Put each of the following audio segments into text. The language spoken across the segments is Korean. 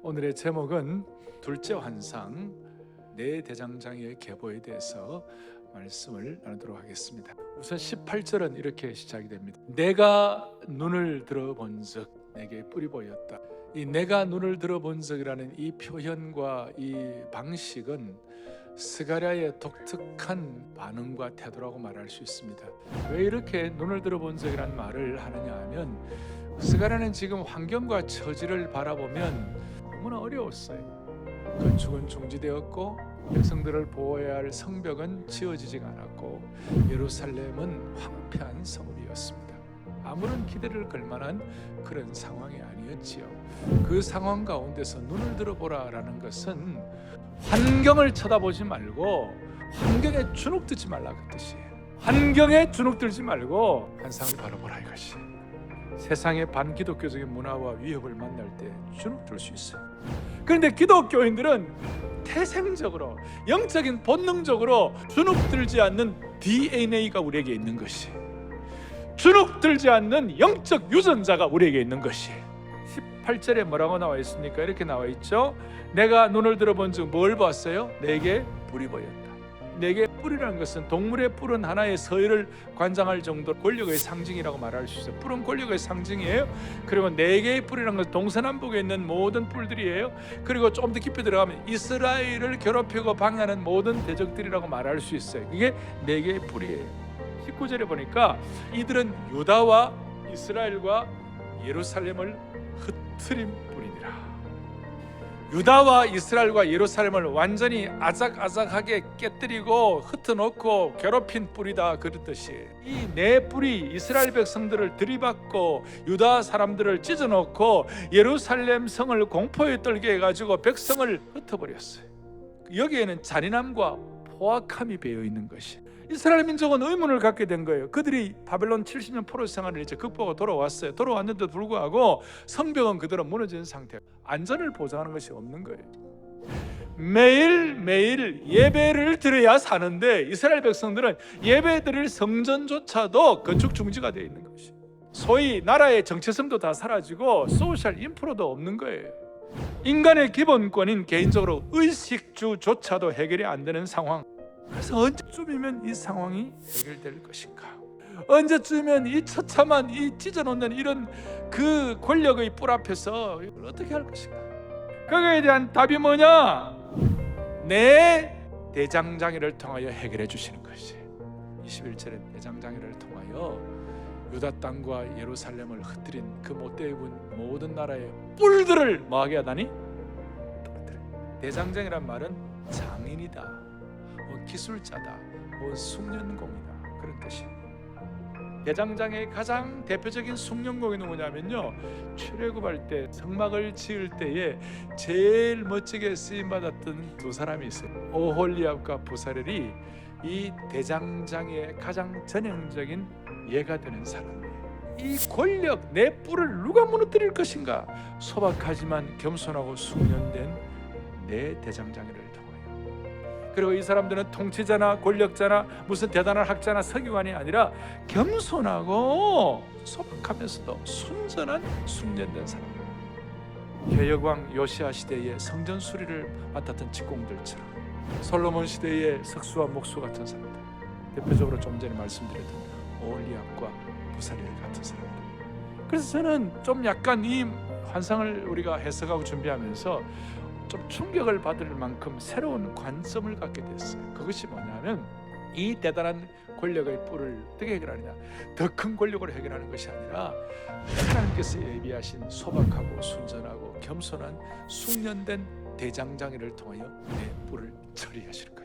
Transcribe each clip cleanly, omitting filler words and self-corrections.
오늘의 제목은 둘째 환상 내 대장장이의 계보에 대해서 말씀을 나누도록 하겠습니다. 우선 18절은 이렇게 시작이 됩니다. 내가 눈을 들어본즉 내게 뿔이 보였다. 이 내가 눈을 들어본즉이라는 이 표현과 이 방식은 스가랴의 독특한 반응과 태도라고 말할 수 있습니다. 왜 이렇게 눈을 들어본즉이라는 말을 하느냐 하면 스가랴는 지금 환경과 처지를 바라보면 너무나 어려웠어요. 건축은 중지되었고 백성들을 보호해야 할 성벽은 지어지지가 않았고 예루살렘은 황폐한 성읍이었습니다. 아무런 기대를 걸 만한 그런 상황이 아니었지요. 그 상황 가운데서 눈을 들어보라라는 것은 환경을 쳐다보지 말고 환경에 주눅들지 말라 그 뜻이에요. 환경에 주눅들지 말고 환상을 바라보라 이것이. 세상의 반기독교적인 문화와 위협을 만날 때 주눅들 수 있어요. 그런데 기독교인들은 태생적으로 영적인 본능적으로 주눅들지 않는 DNA가 우리에게 있는 것이, 주눅들지 않는 영적 유전자가 우리에게 있는 것이. 18절에 뭐라고 나와 있습니까? 이렇게 나와 있죠. 내가 눈을 들어본즉 뭘 봤어요? 내게 뿔이 보였다. 내게 뿔이라는 것은 동물의 뿔은 하나의 서열을 관장할 정도 권력의 상징이라고 말할 수 있어요. 뿔은 권력의 상징이에요. 그리고 네 개의 뿔이라는 것은 동서남북에 있는 모든 뿔들이에요. 그리고 좀 더 깊이 들어가면 이스라엘을 괴롭히고 방해하는 모든 대적들이라고 말할 수 있어요. 이게 네 개의 뿔이에요. 19절에 보니까 이들은 유다와 이스라엘과 예루살렘을 흩트린 뿔이니라. 유다와 이스라엘과 예루살렘을 완전히 아작아작하게 깨뜨리고 흩어놓고 괴롭힌 뿔이다 그랬듯이 이 네 뿔이 이스라엘 백성들을 들이받고 유다 사람들을 찢어놓고 예루살렘 성을 공포에 떨게 해가지고 백성을 흩어버렸어요. 여기에는 잔인함과 포악함이 배어있는 것이, 이스라엘 민족은 의문을 갖게 된 거예요. 그들이 바벨론 70년 포로 생활을 이제 극복하고 돌아왔어요. 돌아왔는데도 불구하고 성벽은 그대로 무너진 상태, 안전을 보장하는 것이 없는 거예요. 매일매일 예배를 드려야 사는데 이스라엘 백성들은 예배 드릴 성전조차도 건축 중지가 되어 있는 것이, 소위 나라의 정체성도 다 사라지고 소셜 인프로도 없는 거예요. 인간의 기본권인 개인적으로 의식주조차도 해결이 안 되는 상황. 그래서 언제쯤이면 이 상황이 해결될 것인가? 언제쯤이면 이 처참한 이 찢어놓는 이런 그 권력의 뿔 앞에서 이걸 어떻게 할 것인가? 거기에 대한 답이 뭐냐? 내 대장장이를 통하여 해결해 주시는 것이. 21절에 대장장이를 통하여 유다 땅과 예루살렘을 흩뜨린 그 못되게 군 모든 나라의 뿔들을 뭐하게 하다니? 대장장이란 말은 장인이다, 기술자다, 숙련공이다 그런 뜻이에요. 대장장의 가장 대표적인 숙련공이 누구냐면요, 출애굽할 때 성막을 지을 때에 제일 멋지게 쓰임받았던 두 사람이 있어요. 오홀리압과 부사렐이 이 대장장의 가장 전형적인 예가 되는 사람이에요. 이 권력, 내 뿔을 누가 무너뜨릴 것인가? 소박하지만 겸손하고 숙련된 내 대장장이를 통하여. 그리고 이 사람들은 통치자나 권력자나 무슨 대단한 학자나 서기관이 아니라 겸손하고 소박하면서도 순전한 숙련된 사람. 개혁왕 요시아 시대의 성전 수리를 맡았던 직공들처럼, 솔로몬 시대의 석수와 목수 같은 사람들, 대표적으로 좀 전에 말씀드렸던 오홀리압과 부사렐 같은 사람들. 그래서 저는 좀 약간 이 환상을 우리가 해석하고 준비하면서 좀 충격을 받을 만큼 새로운 관점을 갖게 됐어요. 그것이 뭐냐면 이 대단한 권력의 뿔을 어떻게 해결하느냐, 더 큰 권력으로 해결하는 것이 아니라 하나님께서 예비하신 소박하고 순전하고 겸손한 숙련된 대장장이를 통하여 내 뿔을 처리하실 것이에요.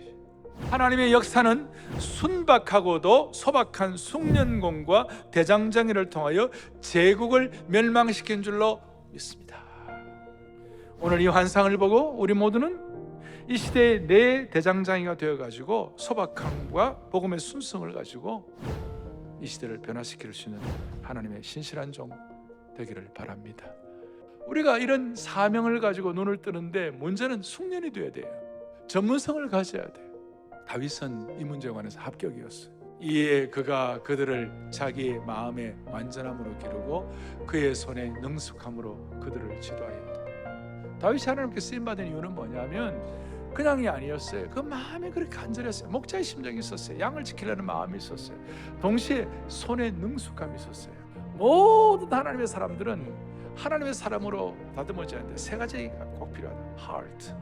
하나님의 역사는 순박하고도 소박한 숙련공과 대장장이를 통하여 제국을 멸망시킨 줄로 믿습니다. 오늘 이 환상을 보고 우리 모두는 이 시대의 내 대장장이가 되어가지고 소박함과 복음의 순성을 가지고 이 시대를 변화시킬 수 있는 하나님의 신실한 종 되기를 바랍니다. 우리가 이런 사명을 가지고 눈을 뜨는데 문제는 숙련이 되어야 돼요. 전문성을 가져야 돼요. 다윗은 이 문제에 관해서 합격이었어요. 이에 그가 그들을 자기의 마음의 완전함으로 기르고 그의 손의 능숙함으로 그들을 지도하였다. 다윗이 하나님께 쓰임받은 이유는 뭐냐면 그냥이 아니었어요. 그 마음이 그렇게 간절했어요. 목자의 심정이 있었어요. 양을 지키려는 마음이 있었어요. 동시에 손에 능숙함이 있었어요. 모든 하나님의 사람들은 하나님의 사람으로 다듬어져야 하는데 세 가지가 꼭 필요하다. heart,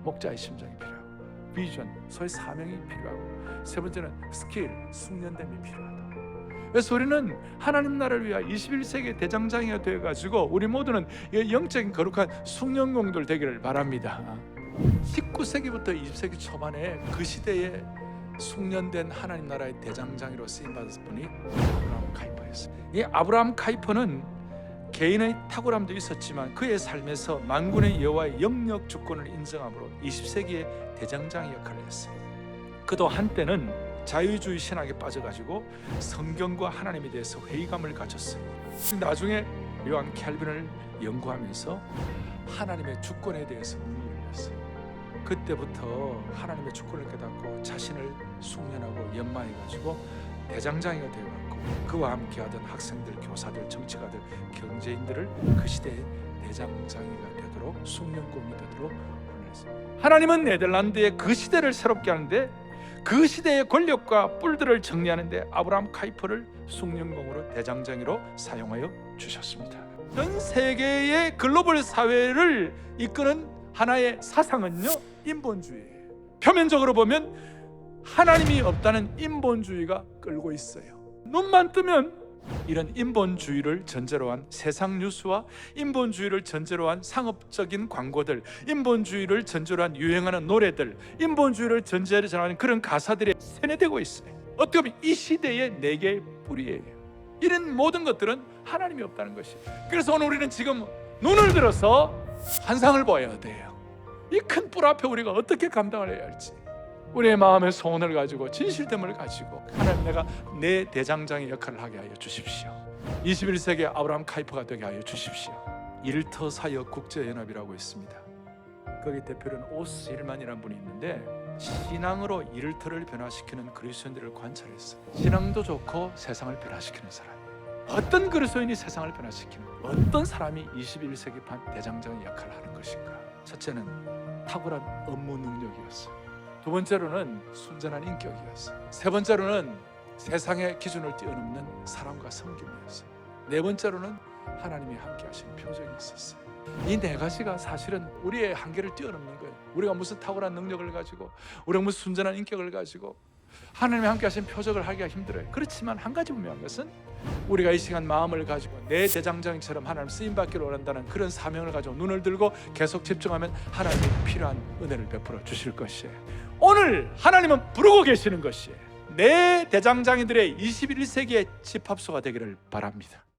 목자의 심정이 필요하고, 비전, 소위 사명이 필요하고, 세 번째는 스킬, 숙련됨이 필요하다. 그래서 우리는 하나님 나라를 위하여 21세기 대장장이가 되어가지고 우리 모두는 영적인 거룩한 숙련공들 되기를 바랍니다. 19세기부터 20세기 초반에 그 시대에 숙련된 하나님 나라의 대장장이로 쓰임받은 분이 아브라함 카이퍼였어요. 이 아브라함 카이퍼는 개인의 탁월함도 있었지만 그의 삶에서 만군의 여호와의 영역 주권을 인정함으로 20세기의 대장장이 역할을 했어요. 그도 한때는 자유주의 신학에 빠져가지고 성경과 하나님에 대해서 회의감을 가졌어요. 나중에 요한 캘빈을 연구하면서 하나님의 주권에 대해서 눈이 열렸어요. 그때부터 하나님의 주권을 깨닫고 자신을 숙련하고 연마해가지고 대장장이가 되어갔고, 그와 함께하던 학생들, 교사들, 정치가들, 경제인들을 그 시대의 대장장이가 되도록, 숙련공이 되도록 훈련했어요. 하나님은 네덜란드의 그 시대를 새롭게 하는데 그 시대의 권력과 뿔들을 정리하는데 아브라함 카이퍼를 숙련공으로 대장장이로 사용하여 주셨습니다. 전 세계의 글로벌 사회를 이끄는 하나의 사상은요, 인본주의예요. 표면적으로 보면 하나님이 없다는 인본주의가 끌고 있어요. 눈만 뜨면 이런 인본주의를 전제로 한 세상 뉴스와 인본주의를 전제로 한 상업적인 광고들, 인본주의를 전제로 한 유행하는 노래들, 인본주의를 전제로 하는 그런 가사들이 세뇌되고 있어요. 어떻게 보면 이 시대의 네 개의 뿌리예요. 이런 모든 것들은 하나님이 없다는 것이에요. 그래서 오늘 우리는 지금 눈을 들어서 환상을 보아야 돼요. 이 큰 뿔 앞에 우리가 어떻게 감당을 해야 할지, 우리의 마음의 소원을 가지고 진실됨을 가지고 하나님, 내가 내 대장장의 역할을 하게 하여 주십시오. 21세기 아브라함 카이퍼가 되게 하여 주십시오. 일터 사역 국제연합이라고 있습니다. 거기 대표는 오스 힐만이라는 분이 있는데 신앙으로 일터를 변화시키는 그리스도인들을 관찰했어요. 신앙도 좋고 세상을 변화시키는 사람, 어떤 그리스도인이 세상을 변화시키는, 어떤 사람이 21세기 반 대장장의 역할을 하는 것인가. 첫째는 탁월한 업무 능력이었어요. 두 번째로는 순전한 인격이었어요. 세 번째로는 세상의 기준을 뛰어넘는 사랑과 섬김이었어요. 네 번째로는 하나님이 함께 하시는 표정이 있었어요. 이 네 가지가 사실은 우리의 한계를 뛰어넘는 거예요. 우리가 무슨 탁월한 능력을 가지고, 우리가 무슨 순전한 인격을 가지고 하나님이 함께 하시는 표적을 하기가 힘들어요. 그렇지만 한 가지 분명한 것은 우리가 이 시간 마음을 가지고 내 대장장이처럼 하나님 쓰임받기를 원한다는 그런 사명을 가지고 눈을 들고 계속 집중하면 하나님이 필요한 은혜를 베풀어 주실 것이에요. 오늘 하나님은 부르고 계시는 것이에요. 내 대장장이들의 21세기의 집합소가 되기를 바랍니다.